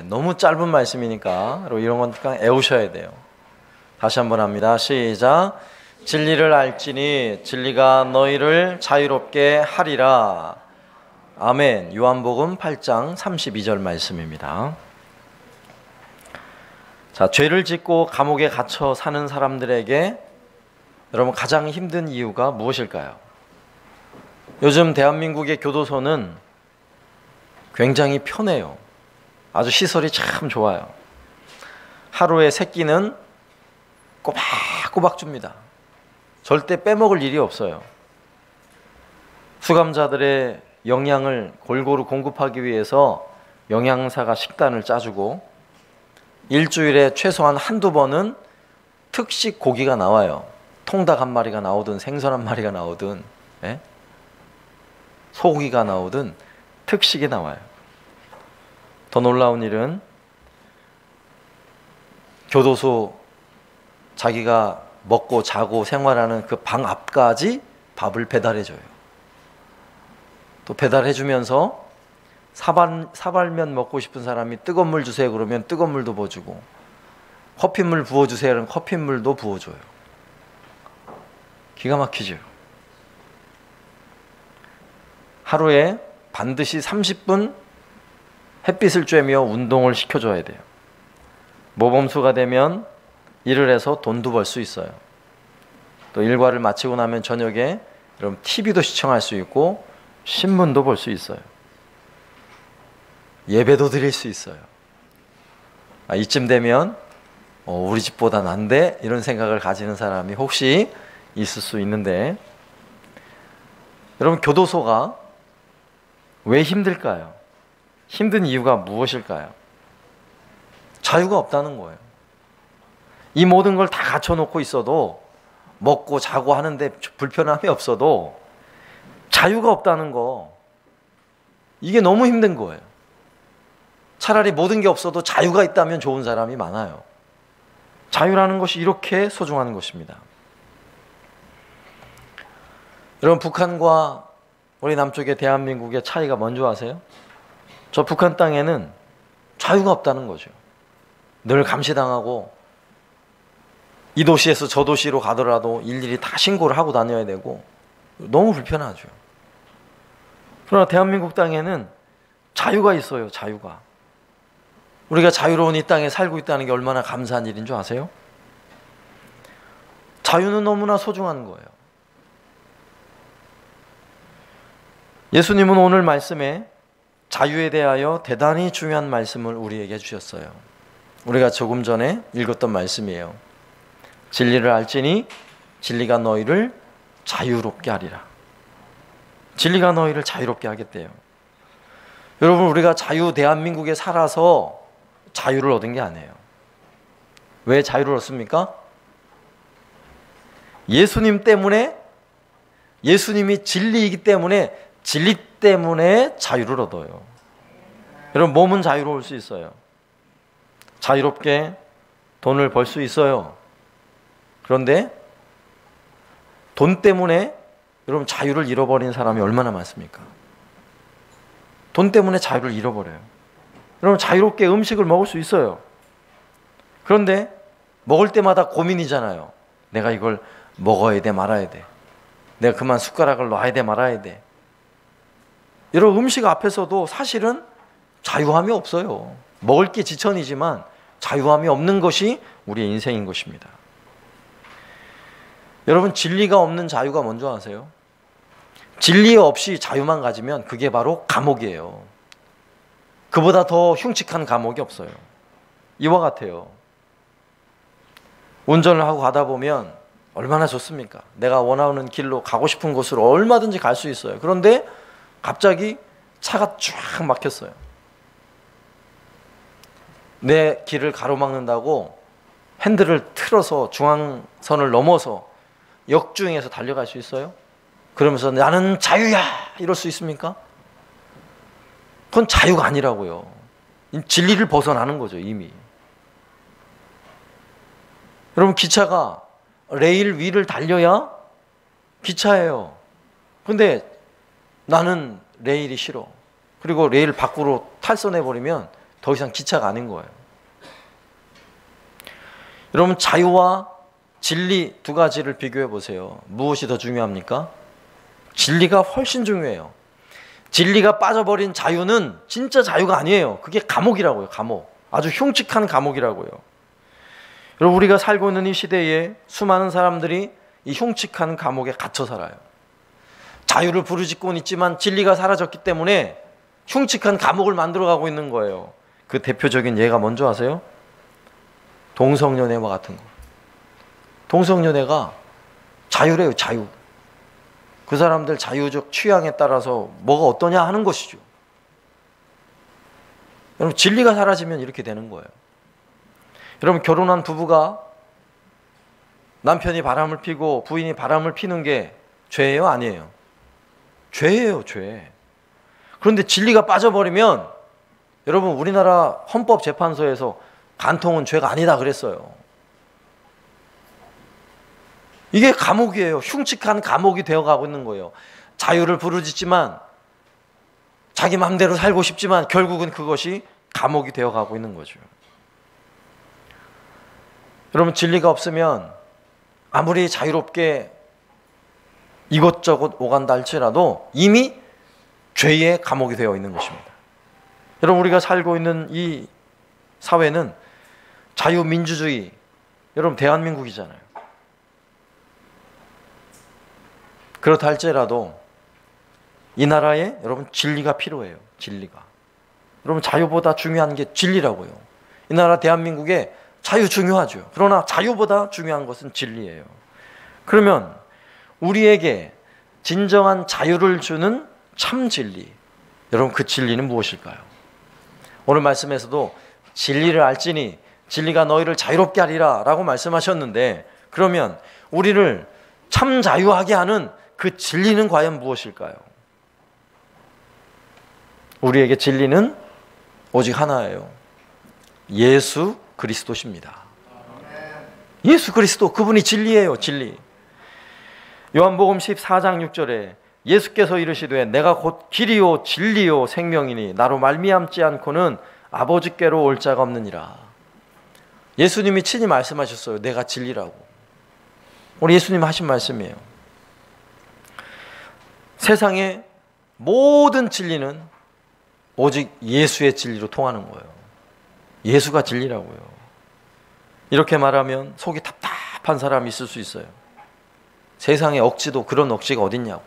너무 짧은 말씀이니까 이런 건 그냥 애우셔야 돼요. 다시 한번 합니다. 시작. 진리를 알지니 진리가 너희를 자유롭게 하리라. 아멘. 요한복음 8장 32절 말씀입니다. 자, 죄를 짓고 감옥에 갇혀 사는 사람들에게 여러분 가장 힘든 이유가 무엇일까요? 요즘 대한민국의 교도소는 굉장히 편해요. 아주 시설이 참 좋아요. 하루에 3끼는 꼬박꼬박 줍니다. 절대 빼먹을 일이 없어요. 수감자들의 영양을 골고루 공급하기 위해서 영양사가 식단을 짜주고 일주일에 최소한 한두 번은 특식 고기가 나와요. 통닭 한 마리가 나오든 생선 한 마리가 나오든 소고기가 나오든 특식이 나와요. 더 놀라운 일은 교도소 자기가 먹고 자고 생활하는 그 방 앞까지 밥을 배달해줘요. 또 배달해주면서 사발면 먹고 싶은 사람이 뜨거운 물 주세요 그러면 뜨거운 물도 부어주고, 커피물 부어주세요 그러면 커피물도 부어줘요. 기가 막히죠. 하루에 반드시 30분 햇빛을 쬐며 운동을 시켜줘야 돼요. 모범수가 되면 일을 해서 돈도 벌 수 있어요. 또 일과를 마치고 나면 저녁에 여러분 TV도 시청할 수 있고 신문도 볼 수 있어요. 예배도 드릴 수 있어요. 이쯤 되면 우리 집보다 난데 이런 생각을 가지는 사람이 혹시 있을 수 있는데, 여러분 교도소가 왜 힘들까요? 힘든 이유가 무엇일까요? 자유가 없다는 거예요. 이 모든 걸 다 갖춰놓고 있어도, 먹고 자고 하는데 불편함이 없어도 자유가 없다는 거, 이게 너무 힘든 거예요. 차라리 모든 게 없어도 자유가 있다면 좋은 사람이 많아요. 자유라는 것이 이렇게 소중한 것입니다. 여러분 북한과 우리 남쪽의 대한민국의 차이가 뭔지 아세요? 저 북한 땅에는 자유가 없다는 거죠. 늘 감시당하고 이 도시에서 저 도시로 가더라도 일일이 다 신고를 하고 다녀야 되고 너무 불편하죠. 그러나 대한민국 땅에는 자유가 있어요. 자유가. 우리가 자유로운 이 땅에 살고 있다는 게 얼마나 감사한 일인 줄 아세요? 자유는 너무나 소중한 거예요. 예수님은 오늘 말씀에 자유에 대하여 대단히 중요한 말씀을 우리에게 주셨어요. 우리가 조금 전에 읽었던 말씀이에요. 진리를 알지니 진리가 너희를 자유롭게 하리라. 진리가 너희를 자유롭게 하겠대요. 여러분 우리가 자유 대한민국에 살아서 자유를 얻은 게 아니에요. 왜 자유를 얻습니까? 예수님 때문에, 예수님이 진리이기 때문에, 진리 때문에 자유를 얻어요. 여러분 몸은 자유로울 수 있어요. 자유롭게 돈을 벌 수 있어요. 그런데 돈 때문에 여러분 자유를 잃어버린 사람이 얼마나 많습니까? 돈 때문에 자유를 잃어버려요. 여러분 자유롭게 음식을 먹을 수 있어요. 그런데 먹을 때마다 고민이잖아요. 내가 이걸 먹어야 돼 말아야 돼. 내가 그만 숟가락을 놔야 돼 말아야 돼. 여러분 음식 앞에서도 사실은 자유함이 없어요. 먹을 게 지천이지만 자유함이 없는 것이 우리의 인생인 것입니다. 여러분 진리가 없는 자유가 뭔지 아세요? 진리 없이 자유만 가지면 그게 바로 감옥이에요. 그보다 더 흉측한 감옥이 없어요. 이와 같아요. 운전을 하고 가다 보면 얼마나 좋습니까? 내가 원하는 길로 가고 싶은 곳으로 얼마든지 갈 수 있어요. 그런데 갑자기 차가 쫙 막혔어요. 내 길을 가로막는다고 핸들을 틀어서 중앙선을 넘어서 역주행해서 달려갈 수 있어요? 그러면서 나는 자유야! 이럴 수 있습니까? 그건 자유가 아니라고요. 진리를 벗어나는 거죠, 이미. 여러분 기차가 레일 위를 달려야 기차예요. 근데 나는 레일이 싫어. 그리고 레일 밖으로 탈선해버리면 더 이상 기차가 아닌 거예요. 여러분, 자유와 진리 두 가지를 비교해 보세요. 무엇이 더 중요합니까? 진리가 훨씬 중요해요. 진리가 빠져버린 자유는 진짜 자유가 아니에요. 그게 감옥이라고요. 감옥. 아주 흉측한 감옥이라고요. 여러분, 우리가 살고 있는 이 시대에 수많은 사람들이 이 흉측한 감옥에 갇혀 살아요. 자유를 부르짖고는 있지만 진리가 사라졌기 때문에 흉측한 감옥을 만들어가고 있는 거예요. 그 대표적인 예가 뭔지 아세요? 동성연애와 같은 거. 동성연애가 자유래요. 자유. 그 사람들 자유적 취향에 따라서 뭐가 어떠냐 하는 것이죠. 여러분, 진리가 사라지면 이렇게 되는 거예요. 여러분, 결혼한 부부가 남편이 바람을 피고 부인이 바람을 피는 게 죄예요? 아니에요? 죄예요. 죄. 그런데 진리가 빠져버리면, 여러분, 우리나라 헌법재판소에서 간통은 죄가 아니다 그랬어요. 이게 감옥이에요. 흉측한 감옥이 되어가고 있는 거예요. 자유를 부르짖지만, 자기 마음대로 살고 싶지만 결국은 그것이 감옥이 되어가고 있는 거죠. 여러분, 진리가 없으면 아무리 자유롭게 이것저것 오간다 할지라도 이미 죄의 감옥이 되어 있는 것입니다. 여러분, 우리가 살고 있는 이 사회는 자유민주주의, 여러분, 대한민국이잖아요. 그렇다 할지라도 이 나라에 여러분 진리가 필요해요. 진리가. 여러분, 자유보다 중요한 게 진리라고요. 이 나라 대한민국에 자유 중요하죠. 그러나 자유보다 중요한 것은 진리예요. 그러면 우리에게 진정한 자유를 주는 참 진리, 여러분, 그 진리는 무엇일까요? 오늘 말씀에서도 진리를 알지니 진리가 너희를 자유롭게 하리라 라고 말씀하셨는데, 그러면 우리를 참 자유하게 하는 그 진리는 과연 무엇일까요? 우리에게 진리는 오직 하나예요. 예수 그리스도십니다. 예수 그리스도, 그분이 진리예요. 진리. 요한복음 14장 6절에 예수께서 이르시되 내가 곧 길이요 진리요 생명이니 나로 말미암지 않고는 아버지께로 올 자가 없느니라. 예수님이 친히 말씀하셨어요. 내가 진리라고. 우리 예수님 하신 말씀이에요. 세상의 모든 진리는 오직 예수의 진리로 통하는 거예요. 예수가 진리라고요. 이렇게 말하면 속이 답답한 사람이 있을 수 있어요. 세상에 억지도 그런 억지가 어딨냐고.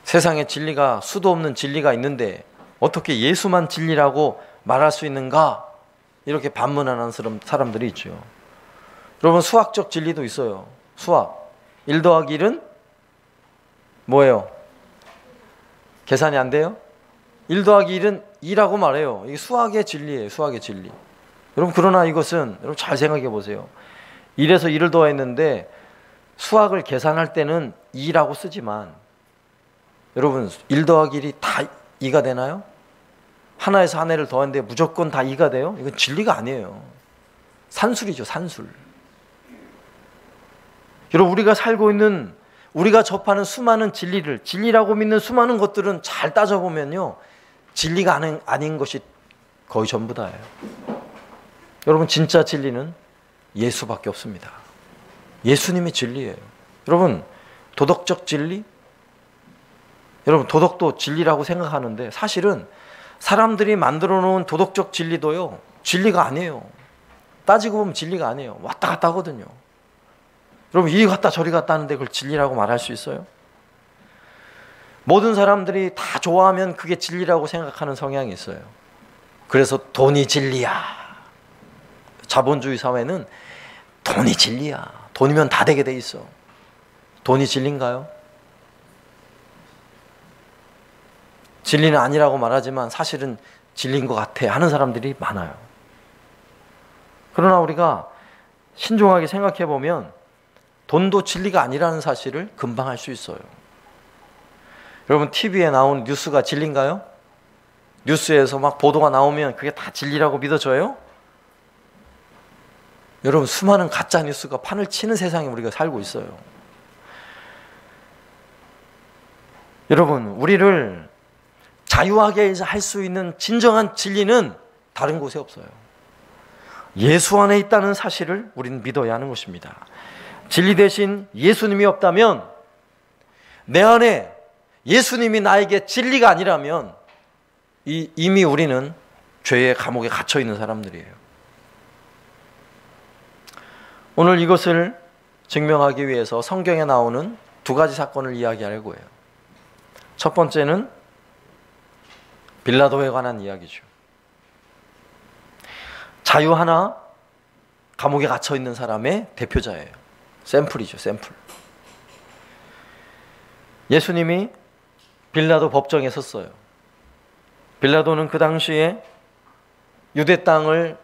세상에 진리가, 수도 없는 진리가 있는데 어떻게 예수만 진리라고 말할 수 있는가? 이렇게 반문하는 사람들이 있죠. 여러분, 수학적 진리도 있어요. 수학. 1 더하기 1은 뭐예요? 계산이 안 돼요? 1 더하기 1은 2라고 말해요. 이게 수학의 진리예요. 수학의 진리. 여러분, 그러나 이것은 여러분 잘 생각해 보세요. 1에서 2를 더했는데 수학을 계산할 때는 2라고 쓰지만, 여러분, 1 더하기 1이 다 2가 되나요? 하나에서 하나를 더했는데 무조건 다 2가 돼요? 이건 진리가 아니에요. 산술이죠. 산술. 여러분, 우리가 살고 있는, 우리가 접하는 수많은 진리를, 진리라고 믿는 수많은 것들은 잘 따져보면요, 진리가 아닌 것이 거의 전부 다예요. 여러분, 진짜 진리는 예수밖에 없습니다. 예수님이 진리예요. 여러분, 도덕적 진리? 여러분, 도덕도 진리라고 생각하는데 사실은 사람들이 만들어 놓은 도덕적 진리도요, 진리가 아니에요. 따지고 보면 진리가 아니에요. 왔다 갔다 하거든요. 여러분, 이리 갔다 저리 갔다 하는데 그걸 진리라고 말할 수 있어요? 모든 사람들이 다 좋아하면 그게 진리라고 생각하는 성향이 있어요. 그래서 돈이 진리야. 자본주의 사회는 돈이 진리야. 돈이면 다 되게 돼 있어. 돈이 진리인가요? 진리는 아니라고 말하지만 사실은 진리인 것 같아 하는 사람들이 많아요. 그러나 우리가 신중하게 생각해 보면 돈도 진리가 아니라는 사실을 금방 알 수 있어요. 여러분, TV에 나온 뉴스가 진리인가요? 뉴스에서 막 보도가 나오면 그게 다 진리라고 믿어져요? 여러분, 수많은 가짜 뉴스가 판을 치는 세상에 우리가 살고 있어요. 여러분, 우리를 자유하게 할 수 있는 진정한 진리는 다른 곳에 없어요. 예수 안에 있다는 사실을 우리는 믿어야 하는 것입니다. 진리 대신 예수님이 없다면, 내 안에 예수님이 나에게 진리가 아니라면 이미 우리는 죄의 감옥에 갇혀 있는 사람들이에요. 오늘 이것을 증명하기 위해서 성경에 나오는 두 가지 사건을 이야기하려고 해요. 첫 번째는 빌라도에 관한 이야기죠. 자유하나 감옥에 갇혀 있는 사람의 대표자예요. 샘플이죠, 샘플. 예수님이 빌라도 법정에 섰어요. 빌라도는 그 당시에 유대 땅을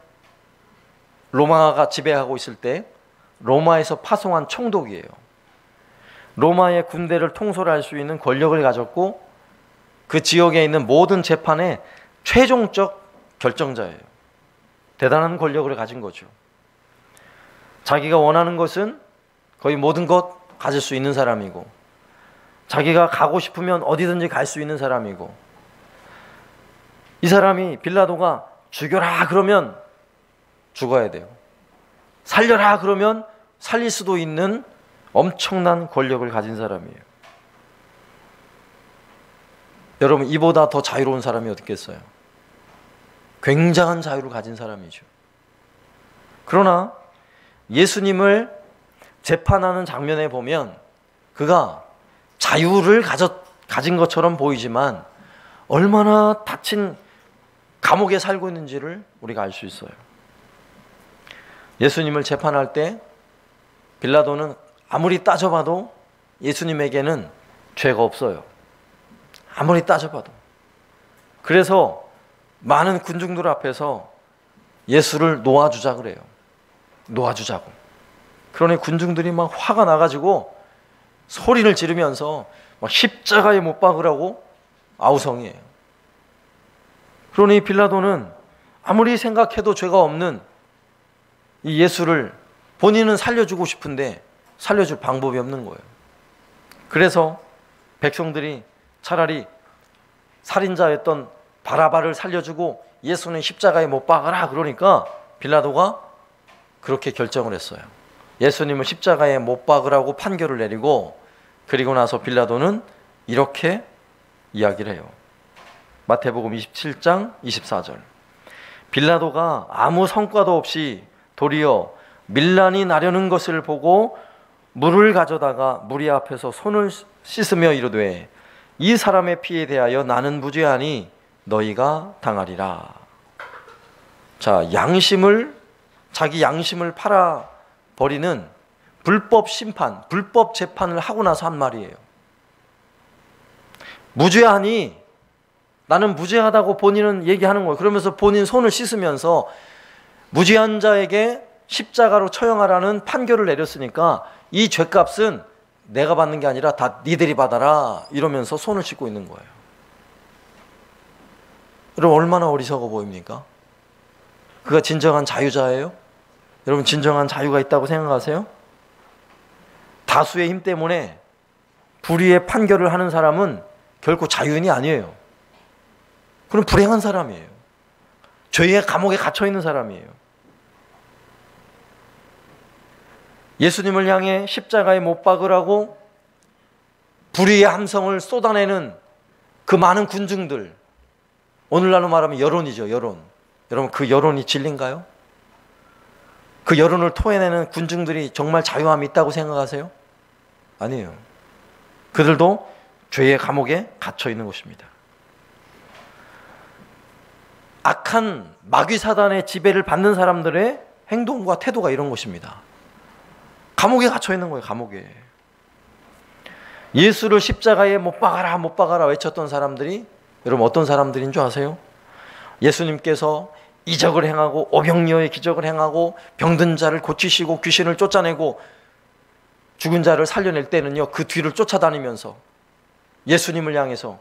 로마가 지배하고 있을 때 로마에서 파송한 총독이에요. 로마의 군대를 통솔할 수 있는 권력을 가졌고 그 지역에 있는 모든 재판의 최종적 결정자예요. 대단한 권력을 가진 거죠. 자기가 원하는 것은 거의 모든 것 가질 수 있는 사람이고, 자기가 가고 싶으면 어디든지 갈 수 있는 사람이고, 이 사람이 빌라도가 죽여라 그러면 죽어야 돼요. 살려라 그러면 살릴 수도 있는 엄청난 권력을 가진 사람이에요. 여러분, 이보다 더 자유로운 사람이 어디 있겠어요? 굉장한 자유를 가진 사람이죠. 그러나 예수님을 재판하는 장면에 보면 그가 자유를 가진 것처럼 보이지만 얼마나 닫힌 감옥에 살고 있는지를 우리가 알 수 있어요. 예수님을 재판할 때 빌라도는 아무리 따져봐도 예수님에게는 죄가 없어요. 아무리 따져봐도. 그래서 많은 군중들 앞에서 예수를 놓아주자 그래요. 놓아주자고. 그러니 군중들이 막 화가 나가지고 소리를 지르면서 막 십자가에 못 박으라고 아우성이에요. 그러니 빌라도는 아무리 생각해도 죄가 없는 이 예수를 본인은 살려주고 싶은데 살려줄 방법이 없는 거예요. 그래서 백성들이 차라리 살인자였던 바라바를 살려주고 예수는 십자가에 못 박아라 그러니까 빌라도가 그렇게 결정을 했어요. 예수님을 십자가에 못 박으라고 판결을 내리고, 그리고 나서 빌라도는 이렇게 이야기를 해요. 마태복음 27장 24절. 빌라도가 아무 성과도 없이 도리어 밀란이 나려는 것을 보고 물을 가져다가 무리 앞에서 손을 씻으며 이르되 이 사람의 피에 대하여 나는 무죄하니 너희가 당하리라. 자, 자기 양심을 팔아버리는 불법 심판, 불법 재판을 하고 나서 한 말이에요. 무죄하니, 나는 무죄하다고 본인은 얘기하는 거예요. 그러면서 본인 손을 씻으면서 무죄한 자에게 십자가로 처형하라는 판결을 내렸으니까 이 죄값은 내가 받는 게 아니라 다 니들이 받아라 이러면서 손을 씻고 있는 거예요. 여러분, 얼마나 어리석어 보입니까? 그가 진정한 자유자예요? 여러분, 진정한 자유가 있다고 생각하세요? 다수의 힘 때문에 불의의 판결을 하는 사람은 결코 자유인이 아니에요. 그럼 불행한 사람이에요. 죄의 감옥에 갇혀 있는 사람이에요. 예수님을 향해 십자가에 못 박으라고 불의의 함성을 쏟아내는 그 많은 군중들, 오늘날로 말하면 여론이죠, 여론. 여러분, 그 여론이 진리인가요? 그 여론을 토해내는 군중들이 정말 자유함이 있다고 생각하세요? 아니에요. 그들도 죄의 감옥에 갇혀 있는 것입니다. 악한 마귀 사단의 지배를 받는 사람들의 행동과 태도가 이런 것입니다. 감옥에 갇혀 있는 거예요, 감옥에. 예수를 십자가에 못 박아라, 못 박아라 외쳤던 사람들이, 여러분 어떤 사람들인 줄 아세요? 예수님께서 이적을 행하고 오병이어의 기적을 행하고 병든 자를 고치시고 귀신을 쫓아내고 죽은 자를 살려낼 때는요, 그 뒤를 쫓아다니면서 예수님을 향해서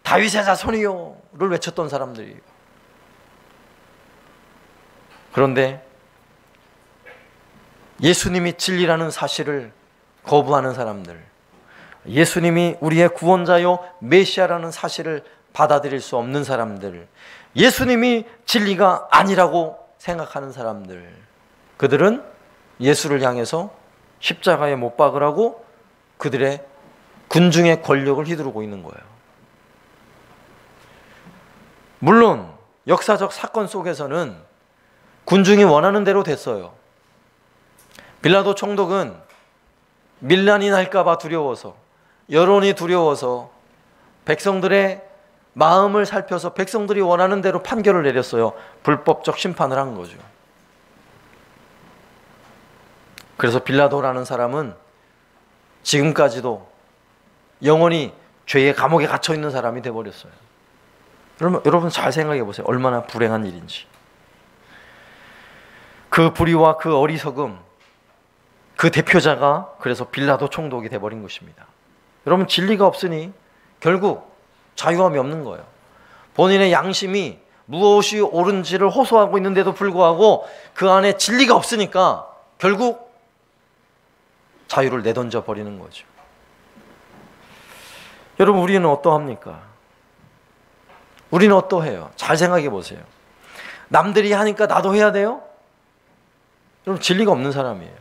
다윗의 자손이요를 외쳤던 사람들이에요. 그런데 예수님이 진리라는 사실을 거부하는 사람들, 예수님이 우리의 구원자요 메시아라는 사실을 받아들일 수 없는 사람들, 예수님이 진리가 아니라고 생각하는 사람들, 그들은 예수를 향해서 십자가에 못 박으라고 그들의 군중의 권력을 휘두르고 있는 거예요. 물론 역사적 사건 속에서는 군중이 원하는 대로 됐어요. 빌라도 총독은 밀란이 날까 봐 두려워서, 여론이 두려워서 백성들의 마음을 살펴서 백성들이 원하는 대로 판결을 내렸어요. 불법적 심판을 한 거죠. 그래서 빌라도라는 사람은 지금까지도 영원히 죄의 감옥에 갇혀 있는 사람이 되어버렸어요. 여러분 잘 생각해 보세요. 얼마나 불행한 일인지. 그 불의와 그 어리석음, 그 대표자가 그래서 빌라도 총독이 되어버린 것입니다. 여러분, 진리가 없으니 결국 자유함이 없는 거예요. 본인의 양심이 무엇이 옳은지를 호소하고 있는데도 불구하고 그 안에 진리가 없으니까 결국 자유를 내던져 버리는 거죠. 여러분, 우리는 어떠합니까? 우리는 어떠해요? 잘 생각해 보세요. 남들이 하니까 나도 해야 돼요? 여러분, 진리가 없는 사람이에요.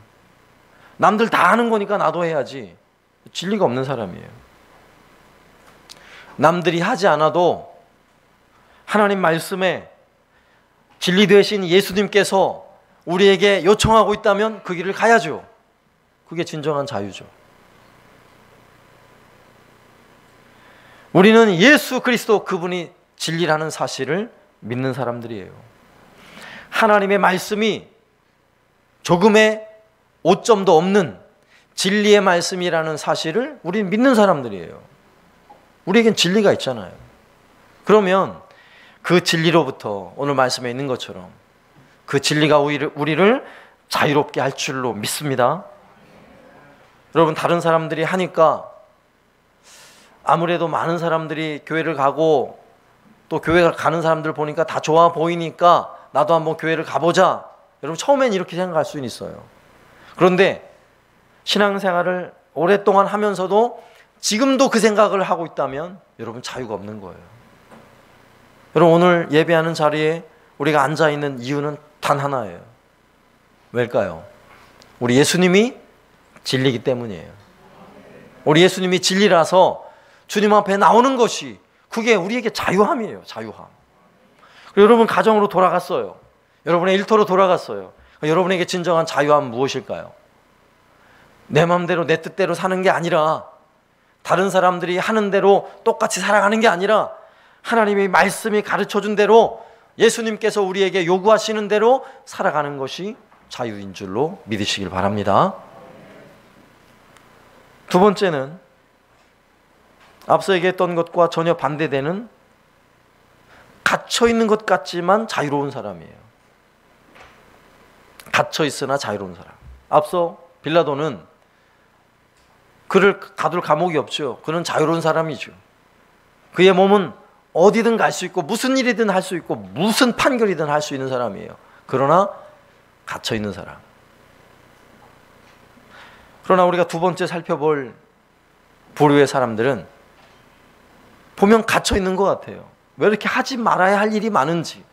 남들 다 하는 거니까 나도 해야지. 진리가 없는 사람이에요. 남들이 하지 않아도 하나님 말씀에 진리 되신 예수님께서 우리에게 요청하고 있다면 그 길을 가야죠. 그게 진정한 자유죠. 우리는 예수 그리스도 그분이 진리라는 사실을 믿는 사람들이에요. 하나님의 말씀이 조금의 오점도 없는 진리의 말씀이라는 사실을 우리는 믿는 사람들이에요. 우리에겐 진리가 있잖아요. 그러면 그 진리로부터 오늘 말씀에 있는 것처럼 그 진리가 우리를 자유롭게 할 줄로 믿습니다. 여러분, 다른 사람들이 하니까 아무래도 많은 사람들이 교회를 가고 또 교회를 가는 사람들 보니까 다 좋아 보이니까 나도 한번 교회를 가보자. 여러분, 처음엔 이렇게 생각할 수는 있어요. 그런데 신앙생활을 오랫동안 하면서도 지금도 그 생각을 하고 있다면 여러분, 자유가 없는 거예요. 여러분, 오늘 예배하는 자리에 우리가 앉아있는 이유는 단 하나예요. 왜일까요? 우리 예수님이 진리이기 때문이에요. 우리 예수님이 진리라서 주님 앞에 나오는 것이 그게 우리에게 자유함이에요. 자유함. 여러분, 가정으로 돌아갔어요. 여러분의 일터로 돌아갔어요. 여러분에게 진정한 자유함은 무엇일까요? 내 마음대로 내 뜻대로 사는 게 아니라, 다른 사람들이 하는 대로 똑같이 살아가는 게 아니라 하나님의 말씀이 가르쳐준 대로 예수님께서 우리에게 요구하시는 대로 살아가는 것이 자유인 줄로 믿으시길 바랍니다. 두 번째는 앞서 얘기했던 것과 전혀 반대되는 갇혀있는 것 같지만 자유로운 사람이에요. 갇혀있으나 자유로운 사람. 앞서 빌라도는 그를 가둘 감옥이 없죠. 그는 자유로운 사람이죠. 그의 몸은 어디든 갈 수 있고 무슨 일이든 할 수 있고 무슨 판결이든 할 수 있는 사람이에요. 그러나 갇혀있는 사람. 그러나 우리가 두 번째 살펴볼 부류의 사람들은 보면 갇혀있는 것 같아요. 왜 이렇게 하지 말아야 할 일이 많은지,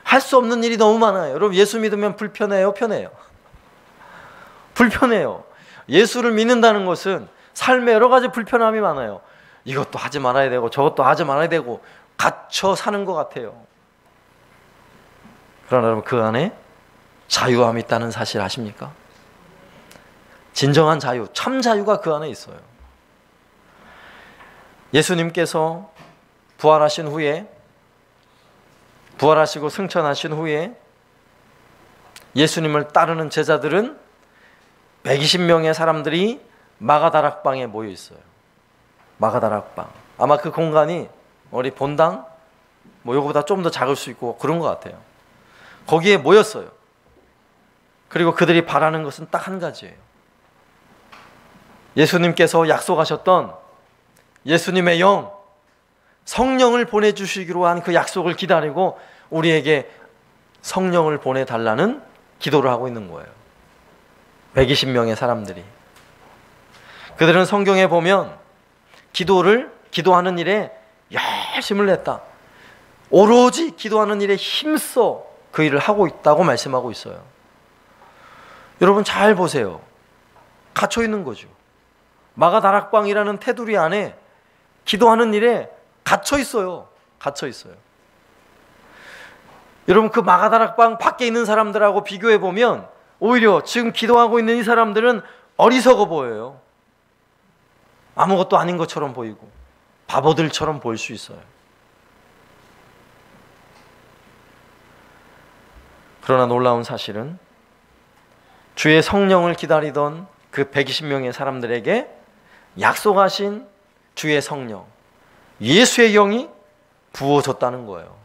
할 수 없는 일이 너무 많아요. 여러분, 예수 믿으면 불편해요? 편해요? 불편해요. 예수를 믿는다는 것은 삶에 여러 가지 불편함이 많아요. 이것도 하지 말아야 되고 저것도 하지 말아야 되고 갇혀 사는 것 같아요. 그러나 여러분, 그 안에 자유함이 있다는 사실 아십니까? 진정한 자유, 참 자유가 그 안에 있어요. 예수님께서 부활하신 후에, 부활하시고 승천하신 후에 예수님을 따르는 제자들은 120명의 사람들이 마가다락방에 모여 있어요. 마가다락방. 아마 그 공간이 우리 본당 요거보다 좀 더 작을 수 있고 그런 것 같아요. 거기에 모였어요. 그리고 그들이 바라는 것은 딱 한 가지예요. 예수님께서 약속하셨던 예수님의 영, 성령을 보내주시기로 한 그 약속을 기다리고 우리에게 성령을 보내달라는 기도를 하고 있는 거예요. 120명의 사람들이. 그들은 성경에 보면 기도하는 일에 결심을 냈다. 오로지 기도하는 일에 힘써 그 일을 하고 있다고 말씀하고 있어요. 여러분 잘 보세요. 갇혀 있는 거죠. 마가다락방이라는 테두리 안에 기도하는 일에 갇혀 있어요. 갇혀 있어요. 여러분 그 마가다락방 밖에 있는 사람들하고 비교해 보면 오히려 지금 기도하고 있는 이 사람들은 어리석어 보여요. 아무것도 아닌 것처럼 보이고 바보들처럼 보일 수 있어요. 그러나 놀라운 사실은 주의 성령을 기다리던 그 120명의 사람들에게 약속하신 주의 성령, 예수의 영이 부어졌다는 거예요.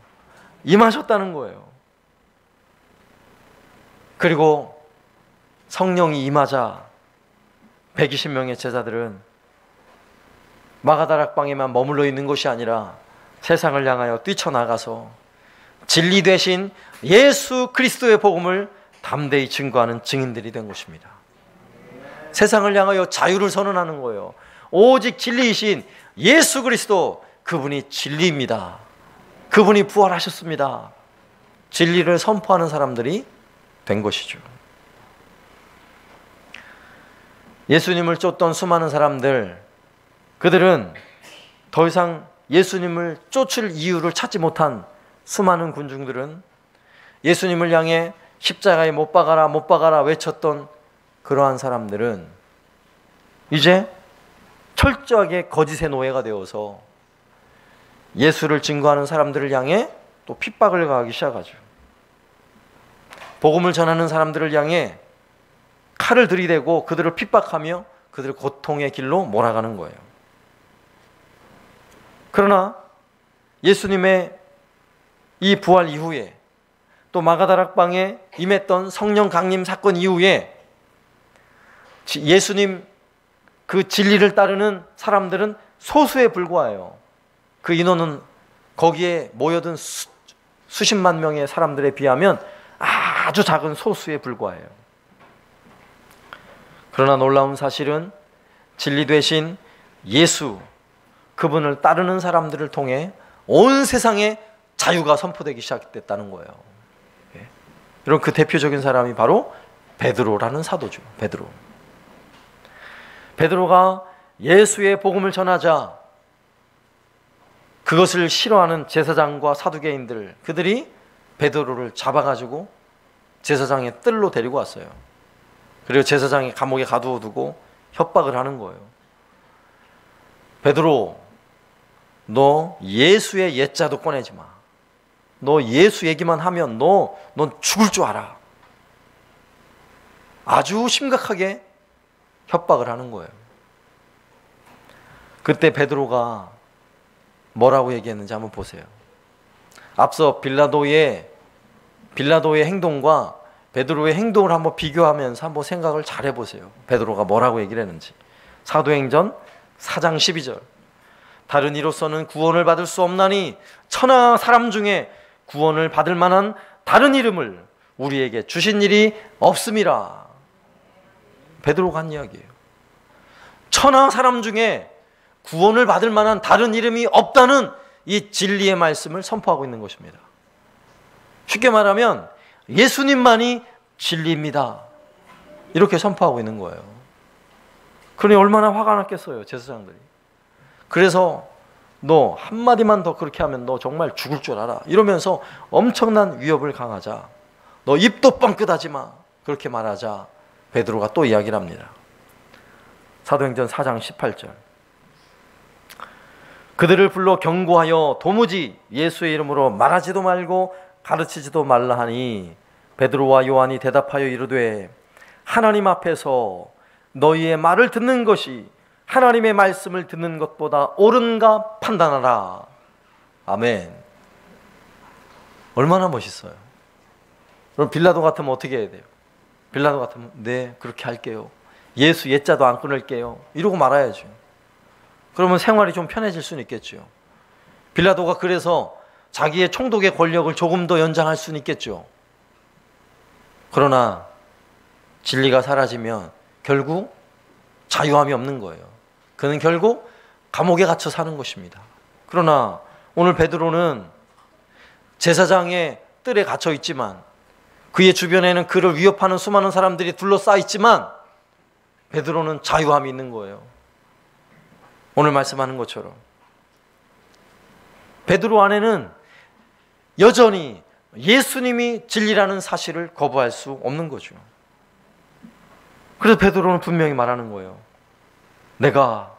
임하셨다는 거예요. 그리고 성령이 임하자 120명의 제자들은 마가다락방에만 머물러 있는 것이 아니라 세상을 향하여 뛰쳐나가서 진리 되신 예수 그리스도의 복음을 담대히 증거하는 증인들이 된 것입니다. 세상을 향하여 자유를 선언하는 거예요. 오직 진리이신 예수 그리스도, 그분이 진리입니다. 그분이 부활하셨습니다. 진리를 선포하는 사람들이 된 것이죠. 예수님을 쫓던 수많은 사람들, 그들은 더 이상 예수님을 쫓을 이유를 찾지 못한 수많은 군중들은 예수님을 향해 십자가에 못 박아라 못 박아라 외쳤던 그러한 사람들은 이제 철저하게 거짓의 노예가 되어서 예수를 증거하는 사람들을 향해 또 핍박을 가하기 시작하죠. 복음을 전하는 사람들을 향해 칼을 들이대고 그들을 핍박하며 그들을 고통의 길로 몰아가는 거예요. 그러나 예수님의 이 부활 이후에 또 마가다락방에 임했던 성령 강림 사건 이후에 예수님 그 진리를 따르는 사람들은 소수에 불과해요. 그 인원은 거기에 모여든 수십만 명의 사람들에 비하면 아주 작은 소수에 불과해요. 그러나 놀라운 사실은 진리 되신 예수, 그분을 따르는 사람들을 통해 온 세상에 자유가 선포되기 시작됐다는 거예요. 여러분 그 대표적인 사람이 바로 베드로라는 사도죠. 베드로가 예수의 복음을 전하자 그것을 싫어하는 제사장과 사두개인들, 그들이 베드로를 잡아가지고 제사장의 뜰로 데리고 왔어요. 그리고 제사장이 감옥에 가두어 두고 협박을 하는 거예요. 베드로, 너 예수의 옛자도 꺼내지 마. 너 예수 얘기만 하면 넌 죽을 줄 알아. 아주 심각하게 협박을 하는 거예요. 그때 베드로가 뭐라고 얘기했는지 한번 보세요. 앞서 빌라도의 행동과 베드로의 행동을 한번 비교하면서 한번 생각을 잘 해보세요. 베드로가 뭐라고 얘기를 했는지. 사도행전 4장 12절. 다른 이로서는 구원을 받을 수 없나니 천하 사람 중에 구원을 받을 만한 다른 이름을 우리에게 주신 일이 없음이라. 베드로가 한 이야기예요. 천하 사람 중에 구원을 받을 만한 다른 이름이 없다는 이 진리의 말씀을 선포하고 있는 것입니다. 쉽게 말하면 예수님만이 진리입니다. 이렇게 선포하고 있는 거예요. 그러니 얼마나 화가 났겠어요, 제사장들이. 그래서 너 한마디만 더 그렇게 하면 너 정말 죽을 줄 알아. 이러면서 엄청난 위협을 강하자. 너 입도 뻥끗하지 마. 그렇게 말하자 베드로가 또 이야기를 합니다. 사도행전 4장 18절. 그들을 불러 경고하여 도무지 예수의 이름으로 말하지도 말고 가르치지도 말라 하니 베드로와 요한이 대답하여 이르되 하나님 앞에서 너희의 말을 듣는 것이 하나님의 말씀을 듣는 것보다 옳은가 판단하라. 아멘. 얼마나 멋있어요. 그럼 빌라도 같으면 어떻게 해야 돼요? 빌라도 같으면 네 그렇게 할게요. 예수 옛자도 안 끊을게요. 이러고 말아야죠. 그러면 생활이 좀 편해질 수는 있겠죠. 빌라도가 그래서 자기의 총독의 권력을 조금 더 연장할 수는 있겠죠. 그러나 진리가 사라지면 결국 자유함이 없는 거예요. 그는 결국 감옥에 갇혀 사는 것입니다. 그러나 오늘 베드로는 제사장의 뜰에 갇혀 있지만 그의 주변에는 그를 위협하는 수많은 사람들이 둘러싸여 있지만 베드로는 자유함이 있는 거예요. 오늘 말씀하는 것처럼 베드로 안에는 여전히 예수님이 진리라는 사실을 거부할 수 없는 거죠. 그래서 베드로는 분명히 말하는 거예요. 내가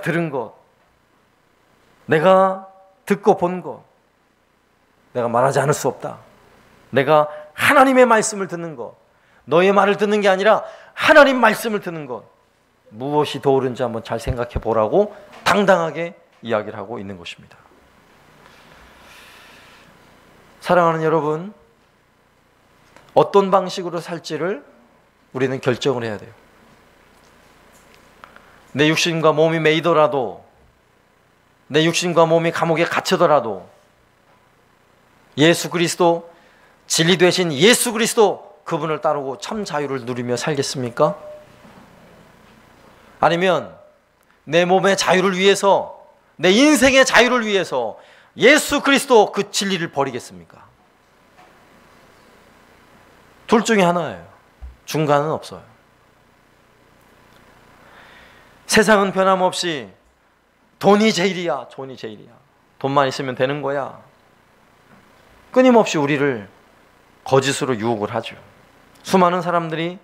들은 것, 내가 듣고 본 것, 내가 말하지 않을 수 없다. 내가 하나님의 말씀을 듣는 것, 너의 말을 듣는 게 아니라 하나님 말씀을 듣는 것, 무엇이 더 옳은지 한번 잘 생각해 보라고 당당하게 이야기를 하고 있는 것입니다. 사랑하는 여러분, 어떤 방식으로 살지를 우리는 결정을 해야 돼요. 내 육신과 몸이 매이더라도, 내 육신과 몸이 감옥에 갇히더라도 예수 그리스도, 진리 되신 예수 그리스도, 그분을 따르고 참 자유를 누리며 살겠습니까? 아니면 내 몸의 자유를 위해서, 내 인생의 자유를 위해서 예수 그리스도 그 진리를 버리겠습니까? 둘 중에 하나예요. 중간은 없어요. 세상은 변함없이 돈이 제일이야, 돈이 제일이야. 돈만 있으면 되는 거야. 끊임없이 우리를 거짓으로 유혹을 하죠. 수많은 사람들이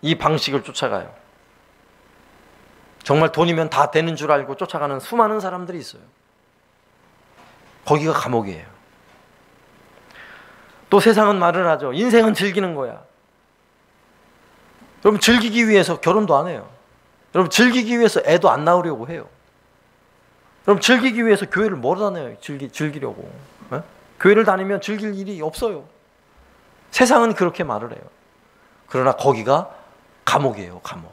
이 방식을 쫓아가요. 정말 돈이면 다 되는 줄 알고 쫓아가는 수많은 사람들이 있어요. 거기가 감옥이에요. 또 세상은 말을 하죠. 인생은 즐기는 거야. 여러분, 즐기기 위해서 결혼도 안 해요. 여러분, 즐기기 위해서 애도 안 낳으려고 해요. 여러분, 즐기기 위해서 교회를 뭐로 다녀요? 즐기려고. 네? 교회를 다니면 즐길 일이 없어요. 세상은 그렇게 말을 해요. 그러나 거기가 감옥이에요, 감옥.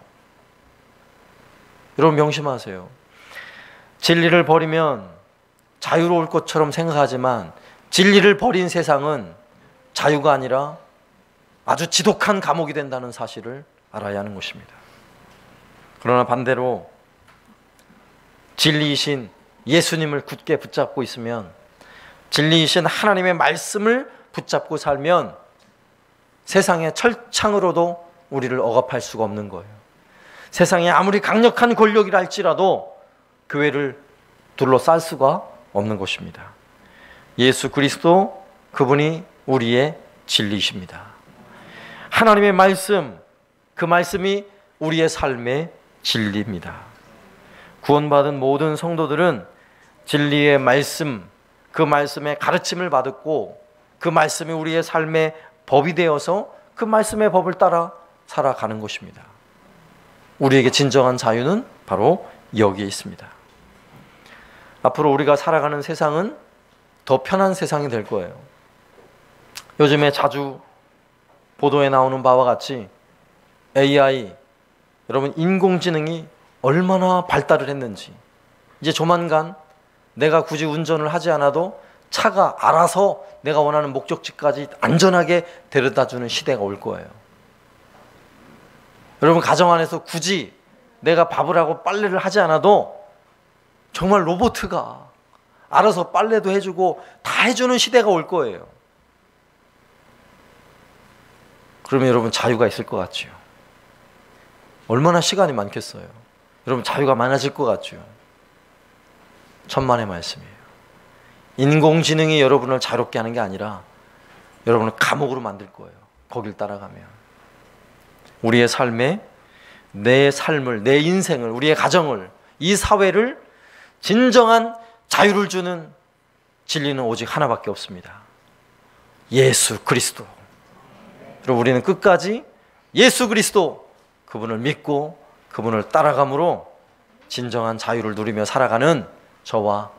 여러분, 명심하세요. 진리를 버리면 자유로울 것처럼 생각하지만 진리를 버린 세상은 자유가 아니라 아주 지독한 감옥이 된다는 사실을 알아야 하는 것입니다. 그러나 반대로 진리이신 예수님을 굳게 붙잡고 있으면, 진리이신 하나님의 말씀을 붙잡고 살면 세상의 철창으로도 우리를 억압할 수가 없는 거예요. 세상에 아무리 강력한 권력이라 할지라도 교회를 둘러쌀 수가 없는 것입니다. 예수 그리스도, 그분이 우리의 진리이십니다. 하나님의 말씀, 그 말씀이 우리의 삶의 진리입니다. 구원받은 모든 성도들은 진리의 말씀, 그 말씀의 가르침을 받았고 그 말씀이 우리의 삶의 법이 되어서 그 말씀의 법을 따라 살아가는 것입니다. 우리에게 진정한 자유는 바로 여기에 있습니다. 앞으로 우리가 살아가는 세상은 더 편한 세상이 될 거예요. 요즘에 자주 보도에 나오는 바와 같이 AI, 여러분, 인공지능이 얼마나 발달을 했는지, 이제 조만간 내가 굳이 운전을 하지 않아도 차가 알아서 내가 원하는 목적지까지 안전하게 데려다주는 시대가 올 거예요. 여러분, 가정 안에서 굳이 내가 밥을 하고 빨래를 하지 않아도 정말 로봇가 알아서 빨래도 해주고 다 해주는 시대가 올 거예요. 그러면 여러분, 자유가 있을 것 같죠? 얼마나 시간이 많겠어요? 여러분, 자유가 많아질 것 같죠? 천만의 말씀이에요. 인공지능이 여러분을 자유롭게 하는 게 아니라 여러분을 감옥으로 만들 거예요. 거길 따라가면. 우리의 삶에, 내 삶을, 내 인생을, 우리의 가정을, 이 사회를 진정한 자유를 주는 진리는 오직 하나밖에 없습니다. 예수 그리스도. 그리고 우리는 끝까지 예수 그리스도, 그분을 믿고 그분을 따라감으로 진정한 자유를 누리며 살아가는 저와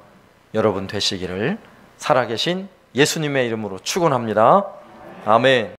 여러분 되시기를 살아계신 예수님의 이름으로 축원합니다. 아멘.